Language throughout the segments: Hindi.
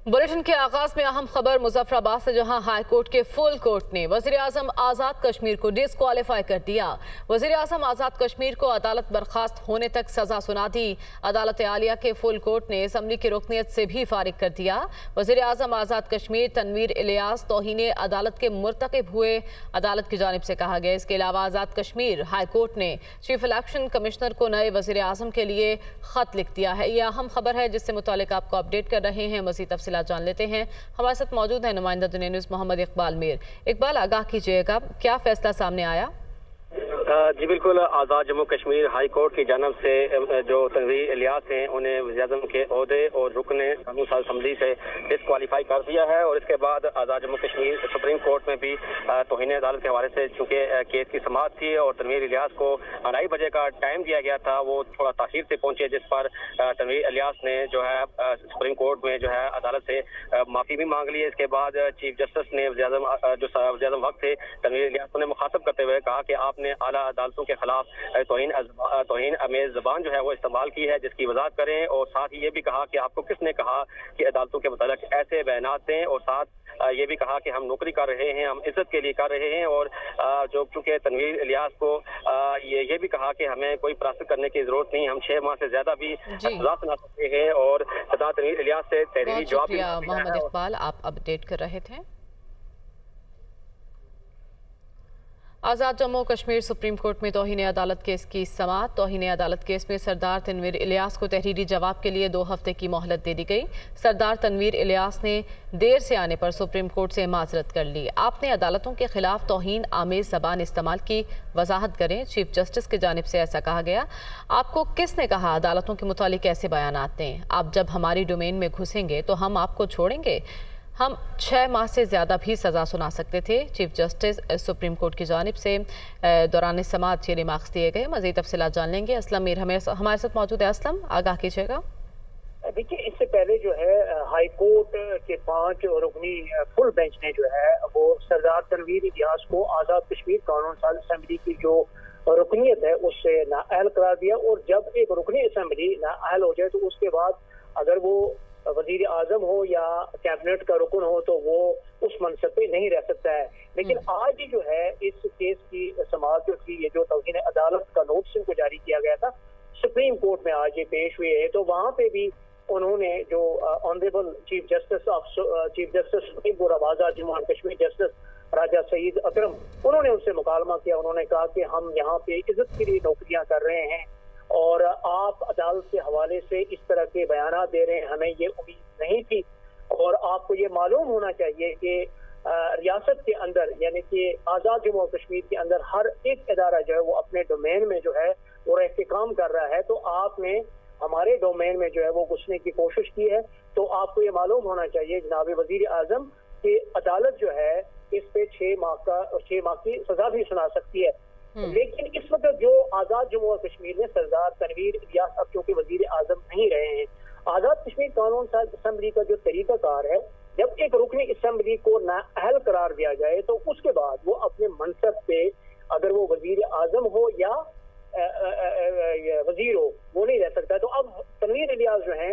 बुलेटिन के आगाज में अहम खबर मुजफ्फराबाद से, जहां हाई कोर्ट के फुल कोर्ट ने वजीर आजम आज़ाद कश्मीर को डिस्क्वालीफाई कर दिया। वजीर आजम आज़ाद कश्मीर को अदालत बर्खास्त होने तक सजा सुना दी। अदालत आलिया के फुल कोर्ट ने असम्बली की रुकनीत से भी फारिग कर दिया। वजीर आजम आज़ाद कश्मीर तनवीर इलियास तौहीन अदालत के मुर्तकिब हुए, अदालत की जानिब से कहा गया। इसके अलावा आज़ाद कश्मीर हाई कोर्ट ने चीफ इलेक्शन कमिश्नर को नए वजीर आजम के लिए खत लिख दिया है। यह अहम खबर है जिससे मुतालिक आपको अपडेट कर रहे हैं। मज़ीद तफसीलात जान लेते हैं। हमारे साथ मौजूद है नुमाइंदा दुनिया न्यूज़ मोहम्मद इकबाल मीर। इकबाल, आगाह कीजिएगा, क्या फैसला सामने आया? जी बिल्कुल, आज़ाद जम्मू कश्मीर हाई कोर्ट की जानब से जो तनवीर इलियास हैं उन्हें वज़ीर आज़म के ओहदे और रुकने कानून साज असम्बली से डिस्क्वालीफाई कर दिया है। और इसके बाद आज़ाद जम्मू कश्मीर सुप्रीम कोर्ट में भी तौहीन अदालत के हवाले से चूँकि केस की समाअत थी और तनवीर इलियास को 2:30 बजे का टाइम दिया गया था, वो थोड़ा ताख़ीर से पहुंचे, जिस पर तनवीर इलियास ने जो है सुप्रीम कोर्ट में जो है अदालत से माफ़ी भी मांग ली है। इसके बाद चीफ जस्टिस ने वज़ीर आज़म वक्त थे तनवीर इलियास को मुखातब करते हुए कहा कि आपने अदालतों के खिलाफ तौहीन अमेज ज़बान जो है वो इस्तेमाल की है, जिसकी वजाहत करें। और साथ ही ये भी कहा कि आपको किसने कहा कि अदालतों के मुतालिक ऐसे बयानात दें। और साथ ये भी कहा कि हम नौकरी कर रहे हैं, हम इज्जत के लिए कर रहे हैं। और जो चूंकि तनवीर इलियास को ये भी कहा कि हमें कोई प्राप्त करने की जरूरत नहीं, हम 6 माह से ज्यादा भी सजा सुना सकते हैं। और सदा तनवीर इलियास से तहरीरी जवाब। मोहम्मद इकबाल, आप अपडेट कर रहे थे। आज़ाद जम्मू कश्मीर सुप्रीम कोर्ट में तौहीन अदालत केस की समाअत। तौहीन अदालत केस में सरदार तनवीर इलियास को तहरीरी जवाब के लिए 2 हफ्ते की मोहलत दे दी गई। सरदार तनवीर इलियास ने देर से आने पर सुप्रीम कोर्ट से माजरत कर ली। आपने अदालतों के खिलाफ तौहीन आमेज ज़बान इस्तेमाल की, वजाहत करें। चीफ जस्टिस की जानिब से ऐसा कहा गया। आपको किसने कहा अदालतों के मुतालिक ऐसे बयानात दें? आप जब हमारी डोमेन में घुसेंगे तो हम आपको छोड़ेंगे? हम 6 माह से ज़्यादा भी सज़ा सुना सकते थे। चीफ जस्टिस सुप्रीम कोर्ट की जानिब से दौरान समाअत ये रिमार्क्स दिए गए। मज़ीद तफसीलात जान लेंगे। असलम मीर हमारे साथ मौजूद है। असलम, आगाह कीजिएगा। देखिए, इससे पहले जो है हाई कोर्ट के 5 रुकनी फुल बेंच ने जो है वो सरदार तनवीर इलियास को आज़ाद कश्मीर कानून साज असम्बली की जो रुकनीत है उससे नाअहल करार दिया। और जब एक रुकनी असम्बली नाअहल हो जाए तो उसके बाद अगर वो वजीर आजम हो या कैबिनेट का रुकन हो तो वो उस मनसब पे नहीं रह सकता है। लेकिन आज जो है इस केस की समाअत की ये जो तौहीन अदालत का नोटिस इनको जारी किया गया था सुप्रीम कोर्ट में आज ये पेश हुए है, तो वहाँ पे भी उन्होंने जो honourable chief justice supreme court of Azad Jammu and Kashmir justice Raja Saeed Akram, उन्होंने उनसे मुकालमा किया। उन्होंने कहा कि हम यहाँ पे इज्जत के लिए नौकरियां कर रहे हैं और आप अदालत के हवाले से इस तरह के बयानात दे रहे हैं, हमें ये उम्मीद नहीं थी। और आपको ये मालूम होना चाहिए कि रियासत के अंदर यानी कि आज़ाद जम्मू और कश्मीर के अंदर हर एक इदारा जो है वो अपने डोमेन में जो है वो रहतिकाम कर रहा है। तो आपने हमारे डोमेन में जो है वो घुसने की कोशिश की है। तो आपको ये मालूम होना चाहिए जनाब वजीर आजम कि अदालत जो है इस पे 6 माह की सजा भी सुना सकती है। लेकिन इस वक्त जो आज़ाद जम्मू और कश्मीर में सरदार तनवीर इलियास अब क्योंकि वजीर आजम नहीं रहे हैं, आज़ाद कश्मीर कानून साज असम्बली का जो तरीकाकार है, जब एक रुकनी असम्बली को नाअहल करार दिया जाए तो उसके बाद वो अपने मनसब पे अगर वो वजीर आजम हो या वजीर हो वो नहीं रह सकता। तो अब तनवीर इलियास जो है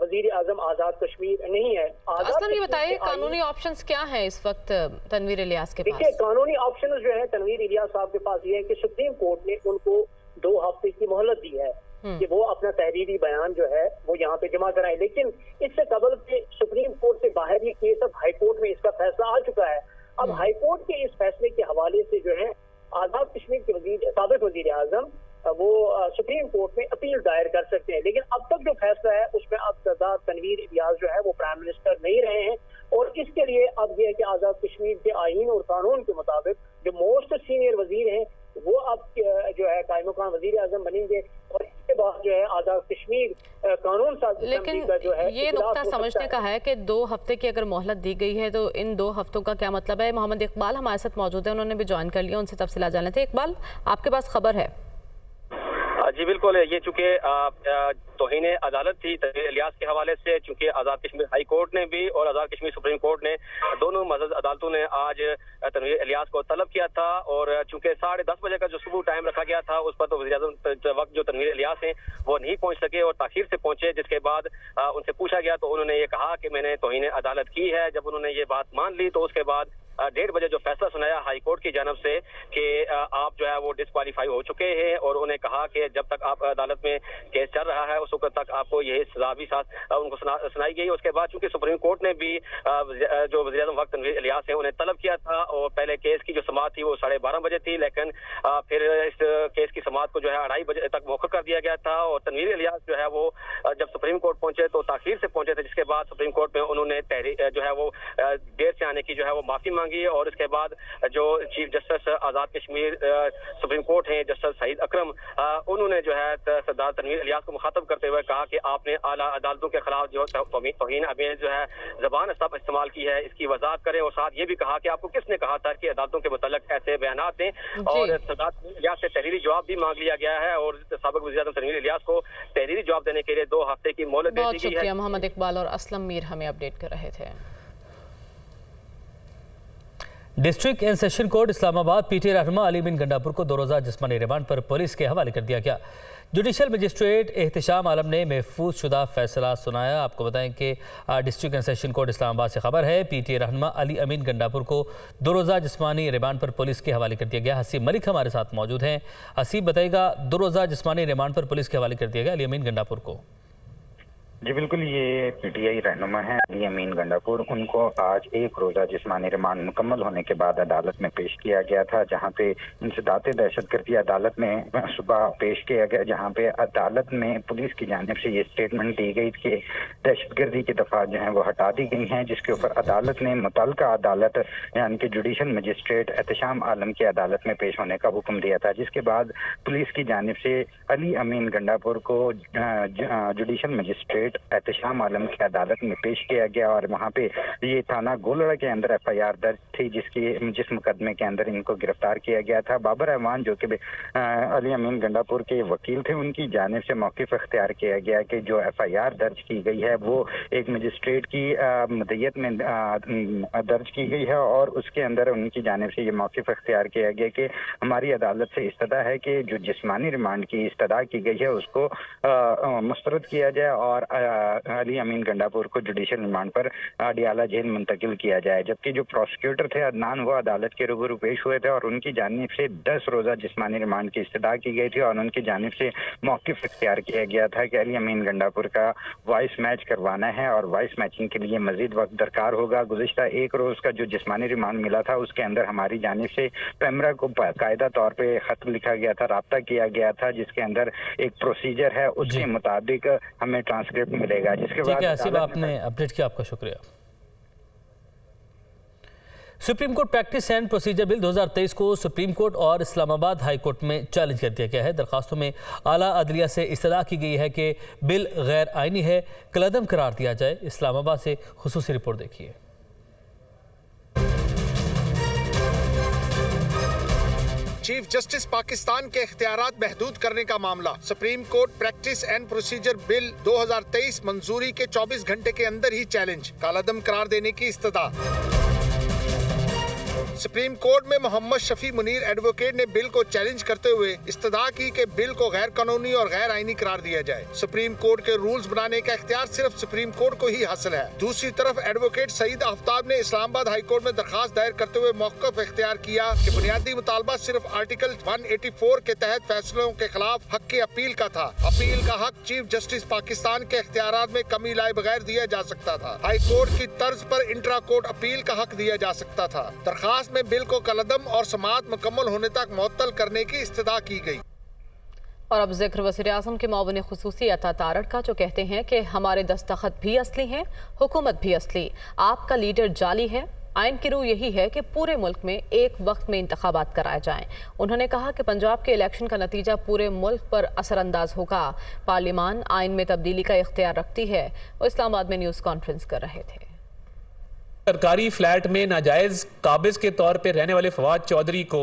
वजीर आजम आज़ाद कश्मीर नहीं है। असलम, ये बताइए कानूनी ऑप्शंस क्या हैं इस वक्त तनवीर इलियास के पास? देखिए, कानूनी ऑप्शन जो है तनवीर इलियास साहब के पास ये है कि सुप्रीम कोर्ट ने उनको 2 हफ्ते की मोहलत दी है कि वो अपना तहरीरी बयान जो है वो यहाँ पे जमा कराए। लेकिन इससे कबल के सुप्रीम कोर्ट से बाहर ये केस अब हाई कोर्ट में इसका फैसला आ चुका है। अब हाई कोर्ट के इस फैसले के हवाले से जो है आज़ाद कश्मीर के साबिक वजीर आजम वो सुप्रीम कोर्ट में अपील दायर कर सकते हैं। लेकिन अब तक जो फैसला है उसमें अब सरदार तनवीर इलियास जो है वो प्राइम मिनिस्टर नहीं रहे हैं। और इसके लिए अब ये है कि आज़ाद कश्मीर के आईन और कानून के मुताबिक जो मोस्ट सीनियर वजीर हैं वो अब जो है कायम मकाम वजीर आजम बनेंगे। और इसके बाद जो है आज़ाद कश्मीर कानून साज लेकिन का जो है ये नुक्ता समझने का है कि 2 हफ्ते की अगर मोहलत दी गई है तो इन 2 हफ्तों का क्या मतलब है? मोहम्मद इकबाल हमारे साथ मौजूद है, उन्होंने भी ज्वाइन कर लिया, उनसे तफसीलात जान लेते हैं। इकबाल, आपके पास खबर है? जी बिल्कुल, ये चूँकि तौहीन अदालत थी तनवीर इलियास के हवाले से, चूंकि आज़ाद कश्मीर हाई कोर्ट ने भी और आज़ाद कश्मीर सुप्रीम कोर्ट ने दोनों मज़द अदालतों ने आज तनवीर इलियास को तलब किया था। और चूंकि 10:30 बजे का जो सुबह टाइम रखा गया था उस पर तो वज़ीर-ए-आज़म वक्त जो तनवीर इलियास हैं वो नहीं पहुंच सके और ताखीर से पहुंचे, जिसके बाद उनसे पूछा गया तो उन्होंने ये कहा कि मैंने तौहीन अदालत की है। जब उन्होंने ये बात मान ली तो उसके बाद 1:30 बजे जो फैसला सुनाया हाई कोर्ट की जानब से कि आप जो है वो डिस्क्वालीफाई हो चुके हैं, और उन्हें कहा कि जब तक आप अदालत में केस चल रहा है उस वक्त तक आपको यही सजा भी साथ उनको सुनाई गई। उसके बाद चूंकि सुप्रीम कोर्ट ने भी जो वज़ीर-ए-आज़म वक्त तनवीर इलियास है उन्हें तलब किया था, और पहले केस की जो समाअत थी वो 12:30 बजे थी, लेकिन फिर इस केस की समाअत को जो है 2:30 बजे तक मौखर कर दिया गया था। और तनवीर इलियास जो है वो जब सुप्रीम कोर्ट पहुंचे तो ताखीर से पहुंचे थे, जिसके बाद सुप्रीम कोर्ट में उन्होंने जो है वो देर से आने की जो है वो माफी मांगी। और इसके बाद जो chief justice Azad Kashmir supreme court हैं जस्टिस सईद अकरम, उन्होंने जो है सरदार तनवीर इलियास को मुखातब करते हुए कहा कि आपने आला अदालतों के खिलाफ जो तौहीन अमेज जो है ज़बान इस्तेमाल की है इसकी वजाहत करें, और साथ ये भी कहा कि आपको किसने कहा था कि अदालतों के मुतल्लिक ऐसे बयानात दें। और सरदार तनवीर इलियास से तहरीरी जवाब भी मांग लिया गया है, और साबिक वज़ीर-ए-आज़म तनवीर इलियास को तहरीरी जवाब देने के लिए 2 हफ्ते की मोहलत दे दी गई है। मोहम्मद इकबाल और असलम मीर हमें अपडेट कर रहे थे। District and session court Islamabad PTI रहनुमा अली बिन गंडापुर को 2 रोज़ा जिस्मानी रिमांड पर पुलिस के हवाले कर दिया गया। जुडिशल मजिस्ट्रेट एहतशाम आलम ने महफूज शुदा फैसला सुनाया। आपको बताएं कि district and session court Islamabad से खबर है, पीटीआई रहनुमा अली अमीन गंडापुर को 2 रोज़ा जिस्मानी रिमांड पर पुलिस के हवाले कर दिया गया। हसीब मलिक हमारे साथ मौजूद हैं। हसीब बताएगा, 2 रोज़ा जिस्मानी रिमांड पर पुलिस के हवाले कर दिया गया अली अमीन गंडापुर को। जी बिल्कुल, ये पीटीआई रहनुमा है अली अमीन गंडापुर, उनको आज 1 रोज़ा जिस्मानी रिमांड मुकम्मल होने के बाद अदालत में पेश किया गया था, जहां पे इंसदात दहशतगर्दी अदालत में सुबह पेश किया गया, जहां पे अदालत में पुलिस की जानिब से ये स्टेटमेंट दी गई कि दहशतगर्दी की दफा जो है वो हटा दी गई हैं, जिसके ऊपर अदालत ने मुतल्लिका अदालत यानी कि जुडिशल मजिस्ट्रेट एहतशाम आलम की अदालत में पेश होने का हुक्म दिया था, जिसके बाद पुलिस की जानिब से अली अमीन गंडापुर को जुडिशल मजिस्ट्रेट एहतशाम आलम की अदालत में पेश किया गया। और वहाँ पे ये थाना गोलड़ा के अंदर FIR दर्ज थी, जिस मुकदमे के अंदर इनको गिरफ्तार किया गया था। बाबर रहमान जो कि अली अमीन गंडापुर के वकील थे, उनकी जानिब से मौक़िफ़ इख्तियार किया गया कि जो FIR दर्ज की गई है वो एक मजिस्ट्रेट की मदयत में दर्ज की गई है, और उसके अंदर उनकी जानिब से ये मौक़िफ़ इख्तियार किया गया कि हमारी अदालत से इस्तदा है कि जो जिस्मानी रिमांड की इस्तदा की गई है उसको मुस्तरद किया जाए और अली अमीन गंडापुर को जुडिशल रिमांड पर अडियाला जेल मुंतकिल किया जाए। जबकि जो प्रोसिक्यूटर थे अदनान, वो अदालत के रूबरू पेश हुए थे और उनकी जानिब से 10 रोज़ा जिस्मानी रिमांड की इस्तदा की गई थी, और उनकी जानिब से मौक़िफ़ इख्तियार किया गया था कि अली अमीन गंडापुर का वॉइस मैच करवाना है और वॉइस मैचिंग के लिए मजीद वक्त दरकार होगा। गुज़िश्ता 1 रोज़ का जो जिस्मानी रिमांड मिला था उसके अंदर हमारी जानिब से पैमरा को बाकायदा तौर पर खत लिखा गया था, राब्ता किया गया था, जिसके अंदर एक प्रोसीजर है, उसके मुताबिक हमें ट्रांसक्रिप्ट मिलेगा। जिसके बाद आपने अपडेट किया, आपका शुक्रिया। Supreme court practice and procedure bill 2023 को सुप्रीम कोर्ट और इस्लामाबाद हाई कोर्ट में चैलेंज कर दिया गया है। दरखास्तों में आला अदलिया से इस्तदा की गई है कि बिल गैर आइनी है, कलअदम करार दिया जाए। इस्लामाबाद से खुसूसी रिपोर्ट देखिए। चीफ जस्टिस पाकिस्तान के इख्तियारात महदूद करने का मामला। Supreme court practice and procedure bill 2023 मंजूरी के 24 घंटे के अंदर ही चैलेंज, कालादम करार देने की इस्तदा। सुप्रीम कोर्ट में मोहम्मद शफी मुनीर एडवोकेट ने बिल को चैलेंज करते हुए इस्तदा की कि बिल को गैर कानूनी और गैर आईनी करार दिया जाए। सुप्रीम कोर्ट के रूल्स बनाने का इख्तियार सिर्फ सुप्रीम कोर्ट को ही हासिल है। दूसरी तरफ एडवोकेट सईद आफ्ताब ने इस्लामाबाद हाई कोर्ट में दरखास्त दायर करते हुए मौक़िफ़ इख्तियार किया कि बुनियादी मुतालबा सिर्फ आर्टिकल 184 के तहत फैसलों के खिलाफ हक की अपील का था। अपील का हक चीफ जस्टिस पाकिस्तान के इख्तियारात में कमी लाए बगैर दिया जा सकता था। हाई कोर्ट की तर्ज पर इंट्रा कोर्ट अपील का हक दिया जा सकता था। दरखास्त में बिल को कलअदम और समाअत मुकम्मल होने तक मुअत्तल करने की इस्तदा की गई। और अब जिक्र वज़ीर-ए-आज़म के मुआविन खुसूसी अता तारड़ का, जो कहते हैं कि हमारे दस्तखत भी असली हैं, हुकूमत भी असली, आपका लीडर जाली है। आइन की रूह यही है कि पूरे मुल्क में एक वक्त में इंतखाबात कराए जाएं। उन्होंने कहा कि पंजाब के इलेक्शन का नतीजा पूरे मुल्क पर असरअंदाज होगा। पार्लियामान आइन में तब्दीली का इख्तियार रखती है। वो इस्लामाबाद में न्यूज़ कॉन्फ्रेंस कर रहे थे। सरकारी फ्लैट में नाजायज काबिज के तौर पर रहने वाले फवाद चौधरी को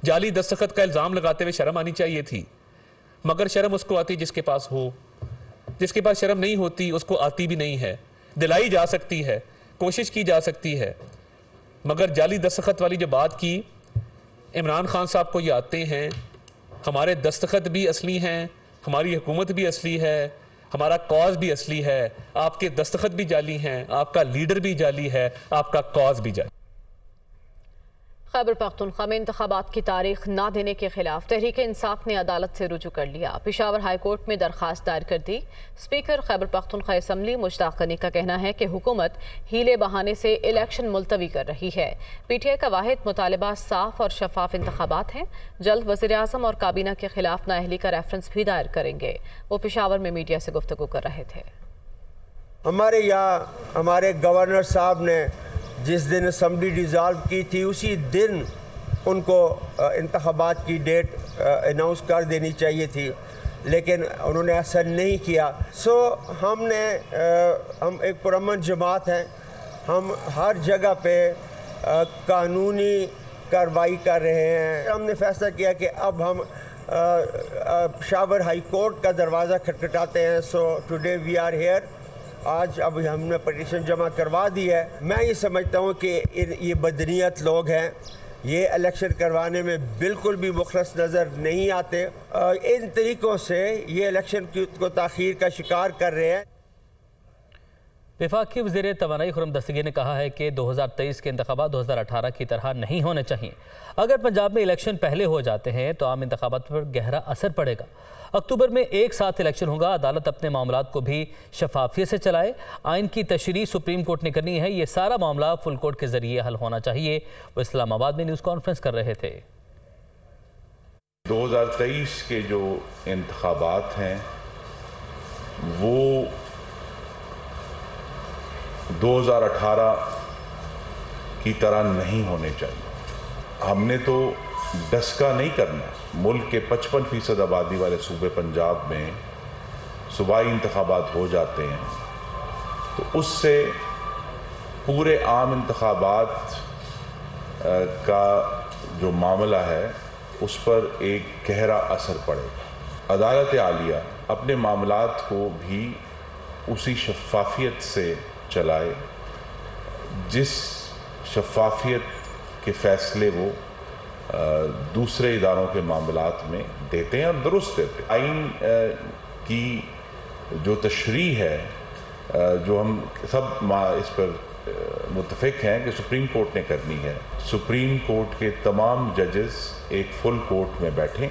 जाली दस्तखत का इल्जाम लगाते हुए शर्म आनी चाहिए थी, मगर शर्म उसको आती जिसके पास हो। जिसके पास शर्म नहीं होती उसको आती भी नहीं है। दिलाई जा सकती है, कोशिश की जा सकती है, मगर जाली दस्तखत वाली जो बात की, इमरान खान साहब को ये आते हैं, हमारे दस्तखत भी असली हैं, हमारी हुकूमत भी असली है, हमारा कॉज भी असली है, आपके दस्तखत भी जाली हैं, आपका लीडर भी जाली है, आपका कॉज भी जाली। खैबर पख्तूनख्वा में इंतखाबात की तारीख ना देने के खिलाफ तहरीक इंसाफ ने अदालत से रुजू कर लिया। पेशावर हाई कोर्ट में दरखास्त दायर कर दी। स्पीकर खैबर पख्तूनख्वा असम्बली मुश्ताक गनी का कहना है कि हुकूमत हीले बहाने से इलेक्शन मुलतवी कर रही है। PTI का वाहिद मुतालबा साफ और शफाफ इंतखाबात हैं। जल्द वज़ीर आज़म और काबीना के खिलाफ नाअहली का रेफरेंस भी दायर करेंगे। वो पेशावर में मीडिया से गुफ्तगू कर रहे थे। हमारे यहाँ हमारे गवर्नर साहब ने जिस दिन असम्बली डिज़ाल्व की थी उसी दिन उनको इंतखाबात की डेट अनाउंस कर देनी चाहिए थी, लेकिन उन्होंने ऐसा नहीं किया। हम एक पुरअमन जमात हैं, हम हर जगह पे कानूनी कार्रवाई कर रहे हैं। हमने फैसला किया कि अब हम पेशावर हाई कोर्ट का दरवाज़ा खटखटाते हैं। So today we are here. आज अब हमने पटिशन जमा करवा दी है। मैं ये समझता हूँ कि ये बदनीयत लोग हैं, ये इलेक्शन करवाने में बिल्कुल भी मुखलस नज़र नहीं आते। इन तरीक़ों से ये इलेक्शन को ताख़ीर का शिकार कर रहे हैं। वफाकी वज़ीर तवानाई खुर्रम दस्तगीर ने कहा है कि 2023 के इंतखाबात 2018 की तरह नहीं होने चाहिए। अगर पंजाब में इलेक्शन पहले हो जाते हैं तो आम इंतखाबात पर गहरा असर पड़ेगा। अक्टूबर में एक साथ इलेक्शन होगा। अदालत अपने मामलात को भी शफाफियत से चलाए। आइन की तशरीह सुप्रीम कोर्ट ने करनी है। ये सारा मामला फुल कोर्ट के जरिए हल होना चाहिए। वो इस्लामाबाद में न्यूज़ कॉन्फ्रेंस कर रहे थे। 2023 के जो इंतखाबात हैं वो 2018 की तरह नहीं होने चाहिए। हमने तो डस्का नहीं करना। मुल्क के 55% आबादी वाले सूबे पंजाब में सूबाई इंतखाबात हो जाते हैं तो उससे पूरे आम इंतखाबात का जो मामला है उस पर एक गहरा असर पड़ेगा। अदालत आलिया अपने मामलात को भी उसी शफाफियत से चलाए जिस शफाफियत के फैसले वो दूसरे इदारों के मामलात में देते हैं और दुरुस्त देते हैं। आइन की जो तशरीह है जो हम सब इस पर मुत्तफिक हैं कि सुप्रीम कोर्ट ने करनी है। सुप्रीम कोर्ट के तमाम जजेस एक फुल कोर्ट में बैठें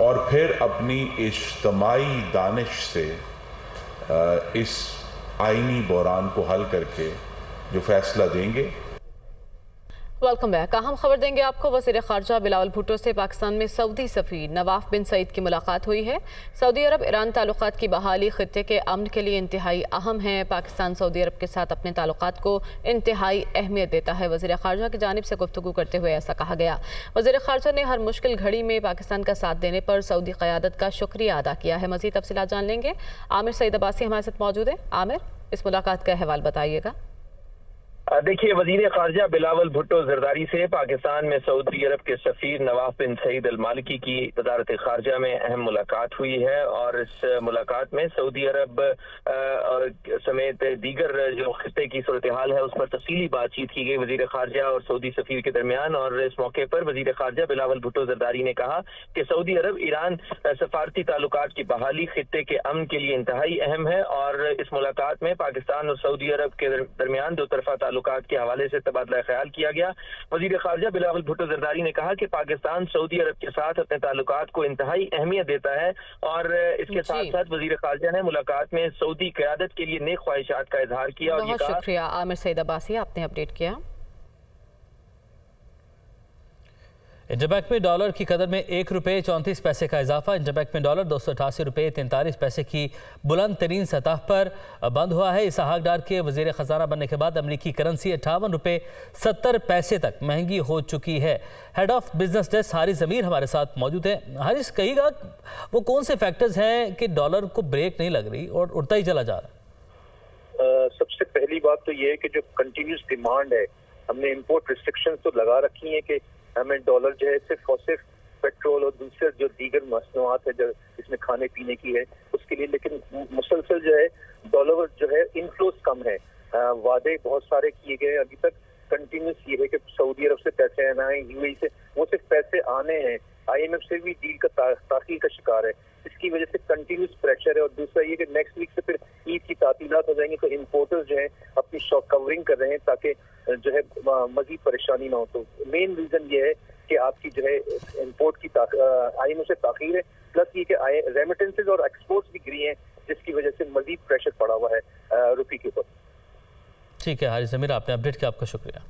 और फिर अपनी इज्तमाई दानिश से इस आईनी बहरान को हल करके जो फैसला देंगे। Welcome back. अहम खबर देंगे आपको। वज़ीर ख़ारजा बिलावल भुट्टो से पाकिस्तान में सऊदी सफ़ीर नवाफ बिन सईद की मुलाकात हुई है। सऊदी अरब ईरान ताल्लुकात की बहाली खित्ते के अमन के लिए इंतहाई अहम है। पाकिस्तान सऊदी अरब के साथ अपने ताल्लुकात को इंतहाई अहमियत देता है। वज़ीर ख़ारजा की जानिब से गुफ्तगू करते हुए ऐसा कहा गया। वज़ीर ख़ारजा ने हर मुश्किल घड़ी में पाकिस्तान का साथ देने पर सऊदी क़यादत का शुक्रिया अदा किया है। मज़ीद तफसीलात जान लेंगे। आमिर सईद अब्बासी हमारे साथ मौजूद है। आमिर, इस मुलाकात का अहवाल बताइएगा। देखिए, वजीर खारजा बिलावल भुट्टो जरदारी से पाकिस्तान में सऊदी अरब के सफीर नवाफ बिन सईद अल मालिकी की वजारत खारजा में अहम मुलाकात हुई है और इस मुलाकात में सऊदी अरब समेत दीगर जो खित्ते की सूरत हाल है उस पर तफसीली बातचीत की गई वजीर खारजा और सऊदी सफीर के दरमियान। और इस मौके पर वजीर खारजा बिलावल भुट्टो जरदारी ने कहा कि सऊदी अरब ईरान सफारती ताल्लुकात की बहाली खित्ते के अमन के लिए इंतहाई अहम है और इस मुलाकात में पाकिस्तान और सऊदी अरब के दरमियान दो तरफा ताल्लुकात के हवाले से तबादला ख्याल किया गया। वजीर खारजा बिलावल भुट्टो जरदारी ने कहा कि पाकिस्तान सऊदी अरब के साथ अपने ताल्लुकात को इंतहाई अहमियत देता है और इसके साथ साथ वजीर खारजा ने मुलाकात में सऊदी क़यादत के लिए नेक ख्वाहिशात का इजहार किया। और बहुत शुक्रिया आमिर सईद अब्बासी, आपने अपडेट किया। इंटरबैंक में डॉलर की कदर में ₹1.34 का इजाफा। इंटरबैंक में डॉलर ₹288.43 की बुलंद तरीन सतह पर बंद हुआ है। इसहाक डार के वजीर खजाना बनने के बाद अमरीकी करेंसी ₹58.70 तक महंगी हो चुकी है। Head of business desk Haris Zameer हमारे साथ मौजूद है। हारिस, कहिएगा वो कौन से फैक्टर्स हैं कि डॉलर को ब्रेक नहीं लग रही और उड़ता ही चला जा रहा है? सबसे पहली बात तो ये है कि जो कंटिन्यूस डिमांड है, हमने इंपोर्ट रिस्ट्रिक्शंस तो लगा रखी है कि हमें डॉलर जो है सिर्फ और सिर्फ पेट्रोल और दूसरे जो दीगर मसनूआत है जो इसमें खाने पीने की है उसके लिए, लेकिन मुसलसल जो है डॉलर जो है इनफ्लोस कम है। वादे बहुत सारे किए गए, अभी तक कंटिन्यूस ये है कि सऊदी अरब से पैसे आना है, यूएई से, वो सिर्फ पैसे आने हैं। IMF से भी डील का ताखीर का शिकार है, इसकी वजह से कंटिन्यूस प्रेशर है। और दूसरा ये कि नेक्स्ट वीक से फिर ईद की तातीलात हो जाएंगी, तो इम्पोर्टर्स जो है अपनी शॉप कवरिंग कर रहे हैं ताकि जो है मजीद परेशानी ना हो। तो मेन रीजन ये है कि आपकी जो है इम्पोर्ट की IMF से ताखीर है, प्लस ये कि रेमिटेंसेज और एक्सपोर्ट्स भी गिरी हैं, जिसकी वजह से मजीद प्रेशर पड़ा हुआ है रुपये के ऊपर। ठीक है हारिस ज़मीर, आपने अपडेट किया, आपका शुक्रिया।